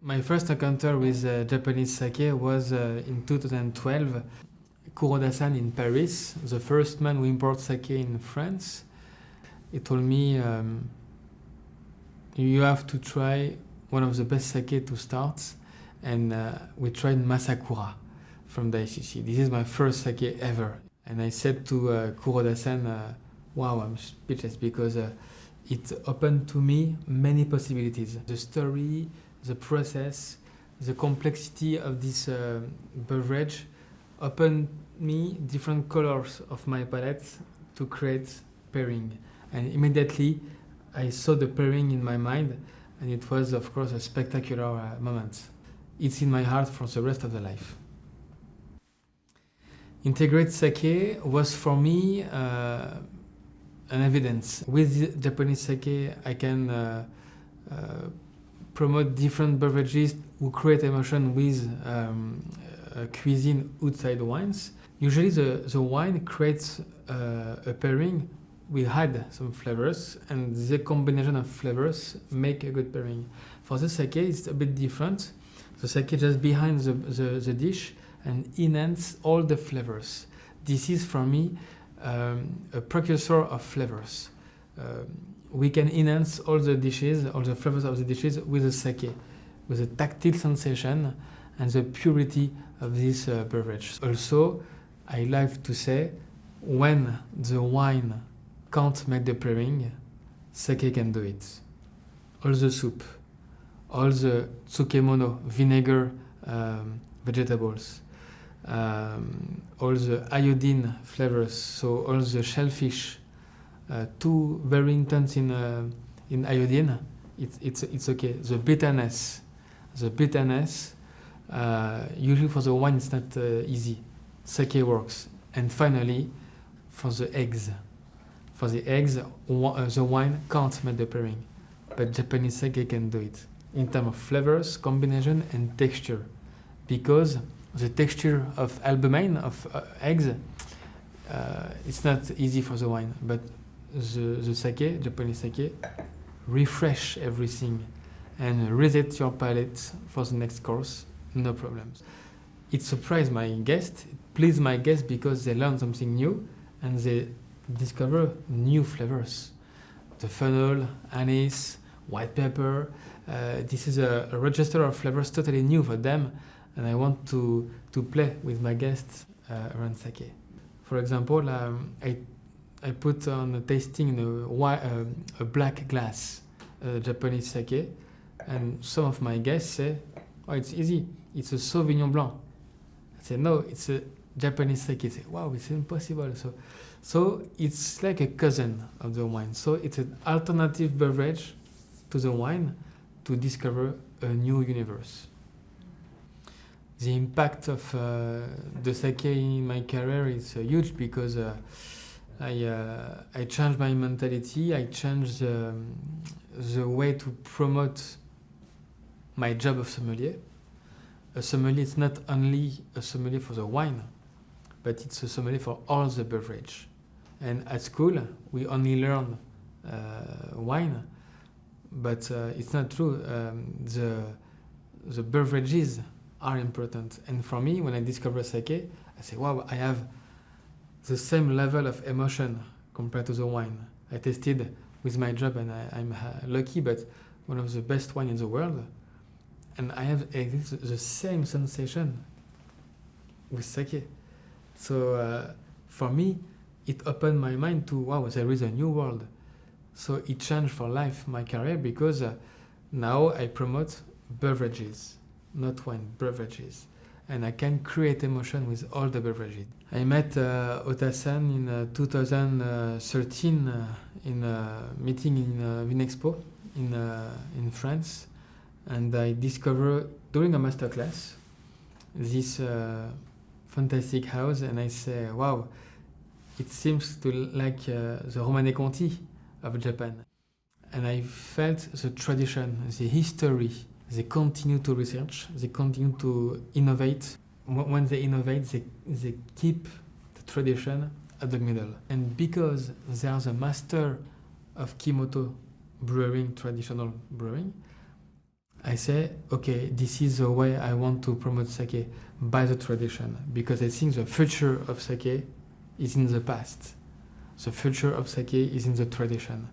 My first encounter with Japanese sake was in 2012. Kuroda-san in Paris, the first man who imports sake in France, he told me, you have to try one of the best sake to start, and we tried Masakura from Daishishi. This is my first sake ever. And I said to Kuroda-san, wow, I'm speechless, because it opened to me many possibilities. The story, the process, the complexity of this beverage opened me different colors of my palette to create pairing. And immediately I saw the pairing in my mind, and it was, of course, a spectacular moment. It's in my heart for the rest of the life. Integrate sake was for me an evidence. With Japanese sake, I can promote different beverages who create emotion with cuisine outside wines. Usually the wine creates a pairing. We add some flavors, and the combination of flavors make a good pairing. For the sake, it's a bit different. The sake just behind the dish and enhance all the flavors. This is for me a precursor of flavors. We can enhance all the dishes, all the flavors of the dishes with the sake, with the tactile sensation and the purity of this beverage. Also, I like to say, when the wine can't make the pairing, sake can do it. All the soup, all the tsukemono, vinegar, vegetables, all the iodine flavors, so all the shellfish, too very intense in iodine, it's okay. The bitterness, usually for the wine it's not easy. Sake works. And finally, for the eggs. For the eggs, the wine can't make the pairing, but Japanese sake can do it in terms of flavors, combination, and texture, because the texture of albumin of eggs, it's not easy for the wine, but the sake, Japanese sake, refresh everything and reset your palate for the next course, no problems. It surprised my guests, it pleased my guests, because they learned something new and they discover new flavors. The fennel, anise, white pepper, this is a register of flavors totally new for them, and I want to play with my guests around sake. For example, I put on a tasting a black glass Japanese sake, and some of my guests say, oh, it's easy, it's a Sauvignon Blanc. I say, no, it's a Japanese sake. I say, wow, it's impossible. So it's like a cousin of the wine. So it's an alternative beverage to the wine to discover a new universe. The impact of the sake in my career is huge, because I changed my mentality, I changed the way to promote my job of sommelier. A sommelier is not only a sommelier for the wine, but it's a sommelier for all the beverage. And at school, we only learn wine, but it's not true. The beverages are important. And for me, when I discover sake, I say, wow, I have the same level of emotion compared to the wine. I tasted with my job, and I'm lucky, but one of the best wine in the world. And I have the same sensation with sake. So for me, it opened my mind to, wow, there is a new world. So it changed for life my career, because now I promote beverages, not wine, beverages. And I can create emotion with all the beverages. I met Ota-san in 2013 in a meeting in Vinexpo in France. And I discovered during a masterclass this fantastic house, and I say, wow, it seems to like the Romanée Conti of Japan. And I felt the tradition, the history. They continue to research, they continue to innovate. When they innovate, they keep the tradition at the middle. And because they are the master of Kimoto brewing, traditional brewing, I say, okay, this is the way I want to promote sake, by the tradition, because I think the future of sake is in the past. The future of sake is in the tradition.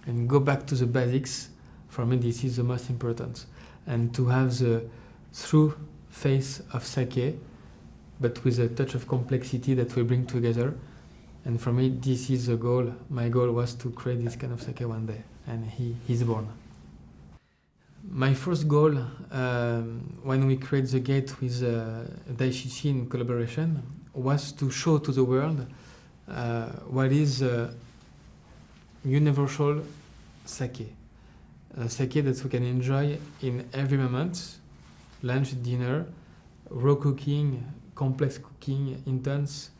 And go back to the basics, for me this is the most important. And to have the true face of sake, but with a touch of complexity that we bring together. And for me, this is the goal. My goal was to create this kind of sake one day, and he's born. My first goal, when we create the gate with Daishichi in collaboration, was to show to the world what is universal sake. Sake that we can enjoy in every moment, lunch, dinner, raw cooking, complex cooking, intense,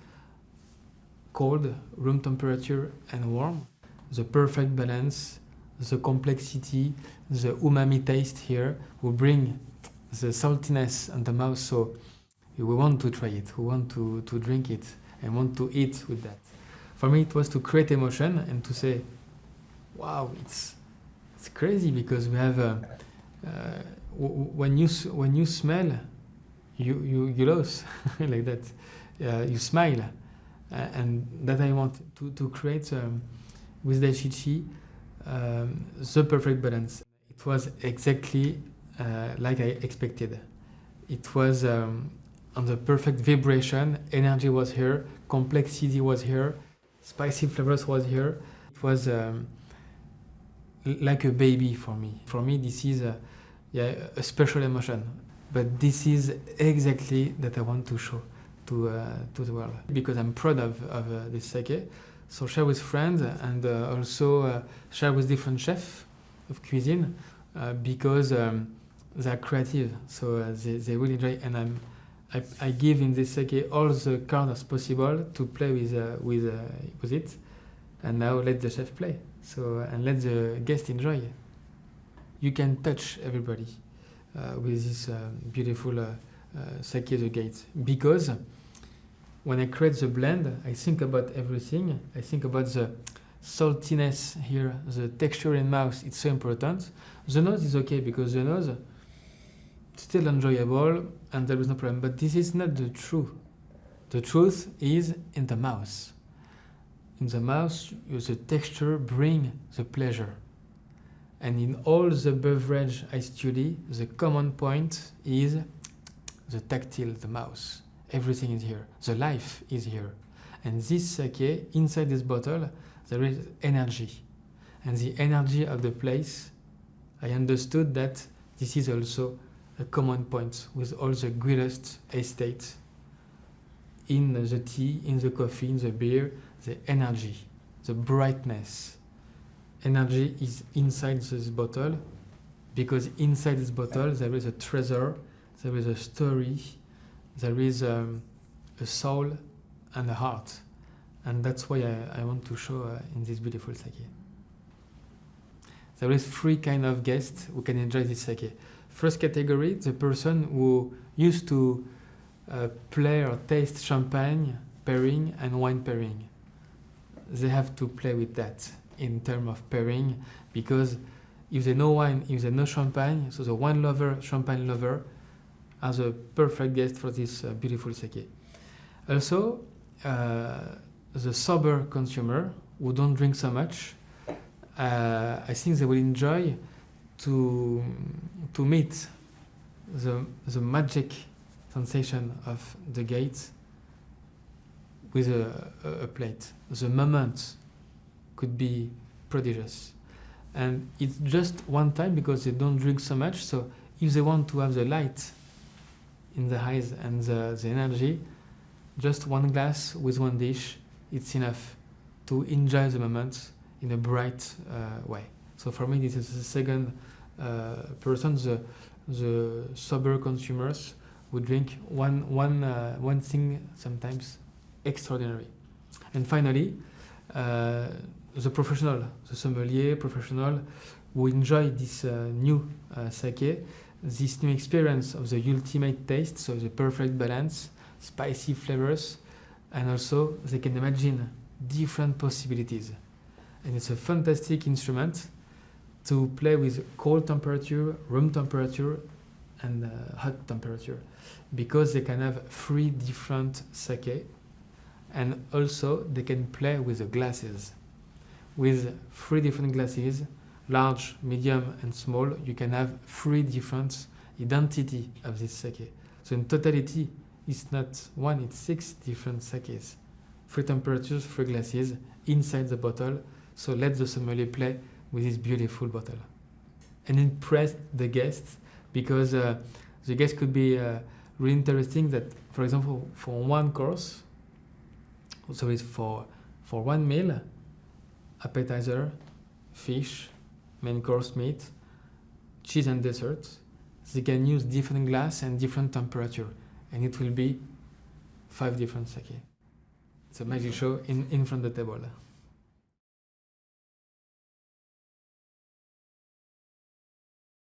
cold, room temperature, and warm. The perfect balance, the complexity, the umami taste here will bring the saltiness on the mouth, so we want to try it, we want to drink it, and want to eat with that. For me, it was to create emotion and to say, wow, it's crazy, because we have when you smell, you lose like that. You smile, and that I want to create with Daishichi the perfect balance. It was exactly like I expected. It was on the perfect vibration. Energy was here, complexity was here, spicy flavors was here. It was like a baby for me. For me, this is a special emotion. But this is exactly that I want to show to the world, because I'm proud of this sake. So share with friends, and also share with different chefs of cuisine, because they're creative, so they will enjoy. And I give in this sake all the cards as possible to play with it. And now let the chef play. So and let the guest enjoy. You can touch everybody with this beautiful sake the gate, because when I create the blend, I think about everything. I think about the saltiness here, the texture in mouth, it's so important. The nose is okay, because the nose is still enjoyable and there is no problem. But this is not the truth. The truth is in the mouth. In the mouth, the texture brings the pleasure. And in all the beverage I study, the common point is the tactile, the mouth. Everything is here. The life is here. And this sake, inside this bottle, there is energy. And the energy of the place, I understood that this is also a common point with all the greatest estates in the tea, in the coffee, in the beer, the energy, the brightness. Energy is inside this bottle, because inside this bottle there is a treasure, there is a story, there is a soul and a heart. And that's why I want to show in this beautiful sake. There is 3 kinds of guests who can enjoy this sake. First category, the person who used to play or taste champagne pairing and wine pairing. They have to play with that in terms of pairing, because if they know wine, if they know champagne, so the wine lover, champagne lover, are the perfect guest for this beautiful sake. Also, the sober consumer who don't drink so much, I think they will enjoy to meet the magic sensation of the gate with a plate. The moment could be prodigious. And it's just one time, because they don't drink so much, so if they want to have the light in the eyes and the energy, just one glass with one dish, it's enough to enjoy the moment in a bright way. So for me, this is the second person, the sober consumers who drink one thing sometimes extraordinary. And finally, the professional, the sommelier professional who enjoy this new sake, this new experience of the ultimate taste, so the perfect balance, spicy flavors, and also they can imagine different possibilities. And it's a fantastic instrument to play with cold temperature, room temperature, and hot temperature, because they can have 3 different sake, and also they can play with the glasses. With 3 different glasses, large, medium, and small, you can have 3 different identity of this sake. So in totality, it's not 1, it's 6 different sakes. 3 temperatures, 3 glasses inside the bottle. So let the sommelier play with this beautiful bottle and impress the guests, because the guests could be really interesting that, for example, for one course, so it's for one meal, appetizer, fish, main course meat, cheese and dessert, they can use different glass and different temperature, and it will be 5 different sake. It's a magic show in front of the table.